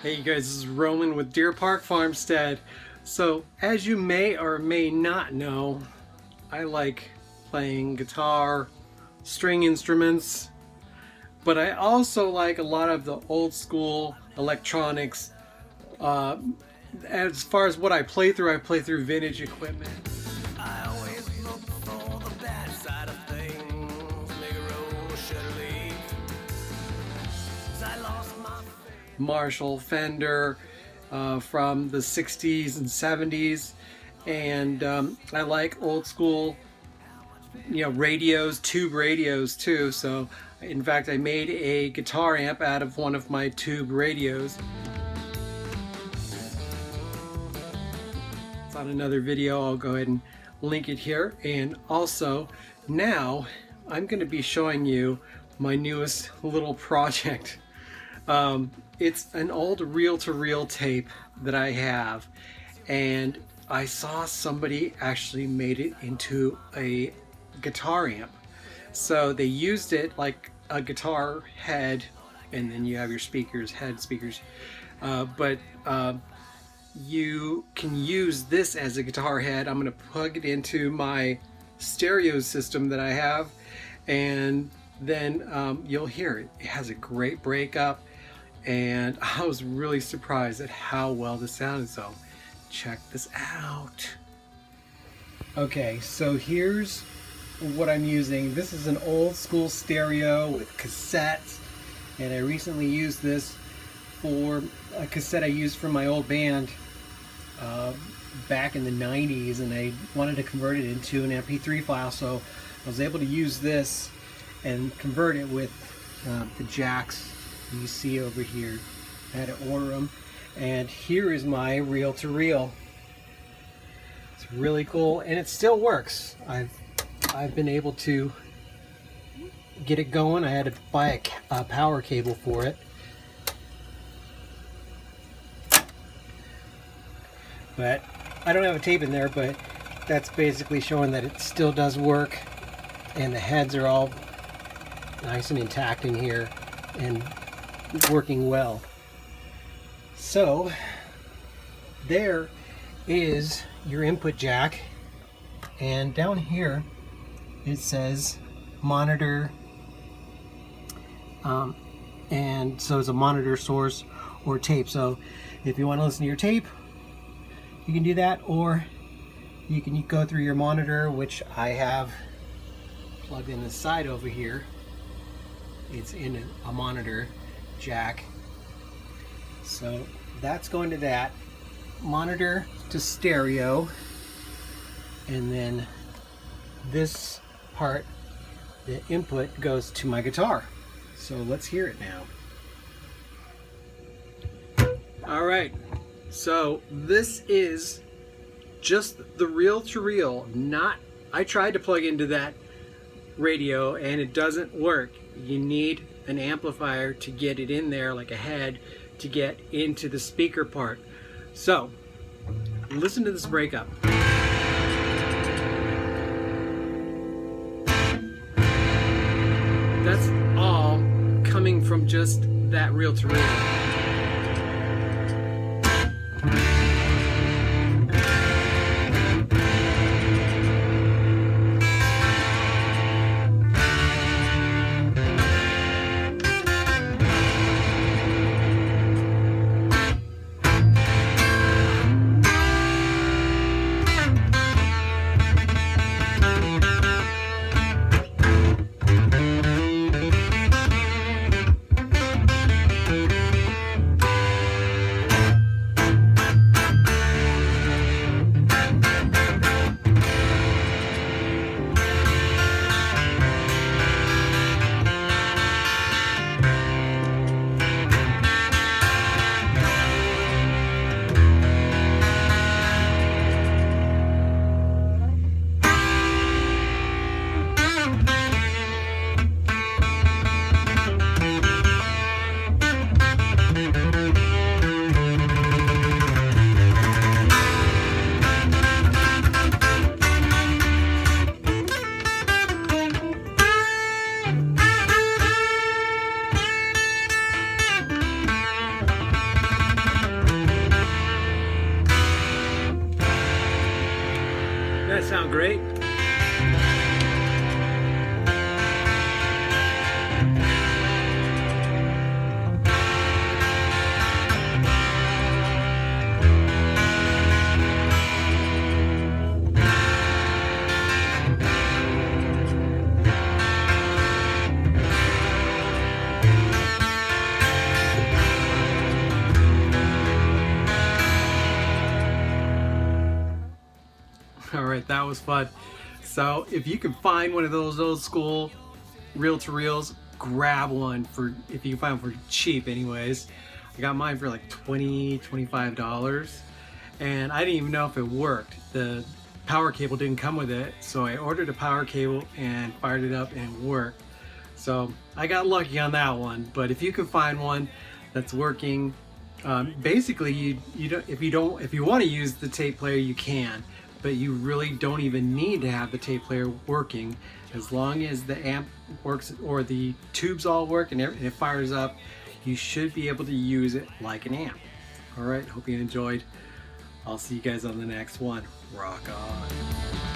Hey you guys, this is Roman with Deer Park Farmstead. So as you may or may not know, I like playing guitar, string instruments, but I also like a lot of the old school electronics. As far as what I play through vintage equipment. I always look for the bad side of things, I lost my Marshall, Fender from the 60s and 70s, and I like old school, radios, tube radios too. So in fact I made a guitar amp out of one of my tube radios. It's on another video. I'll go ahead and link it here. And also now I'm going to be showing you my newest little project. It's an old reel-to-reel tape that I have, and I saw somebody actually made it into a guitar amp. So they used it like a guitar head, and then you have your speakers, head speakers, but you can use this as a guitar head. I'm going to plug it into my stereo system that I have, and then you'll hear it. It has a great breakup, and I was really surprised at how well this sounded. So check this out. Okay, so here's what I'm using. This is an old school stereo with cassettes, and I recently used this for a cassette I used from my old band back in the 90s, and I wanted to convert it into an MP3 file, so I was able to use this and convert it with the jacks you see over here. I had to order them, and here is my reel-to-reel. It's really cool, and it still works. I've been able to get it going. I had to buy a power cable for it, but I don't have a tape in there, but that's basically showing that it still does work, and the heads are all nice and intact in here and working well. So there is your input jack, and down here it says monitor, and so it's a monitor source or tape. So if you want to listen to your tape, you can do that, or you can go through your monitor, which I have plugged in the side over here. It's in a monitor jack, so that's going to that monitor to stereo, and then this part, the input, goes to my guitar. So let's hear it now. Alright, so this is just the reel-to-reel. I tried to plug into that radio and it doesn't work. You need an amplifier to get it in there, like a head, to get into the speaker part. So listen to this breakup. That's all coming from just that reel-to-reel. right, that was fun. So if you can find one of those old school reel-to-reels, grab one for, if you can find them for cheap anyways. I got mine for like $25, and I didn't even know if it worked. The power cable didn't come with it, so I ordered a power cable and fired it up and it worked. So I got lucky on that one. But if you can find one that's working, basically if you want to use the tape player, you can, but you really don't even need to have the tape player working. As long as the amp works or the tubes all work and it fires up, you should be able to use it like an amp. All right, hope you enjoyed. I'll see you guys on the next one. Rock on.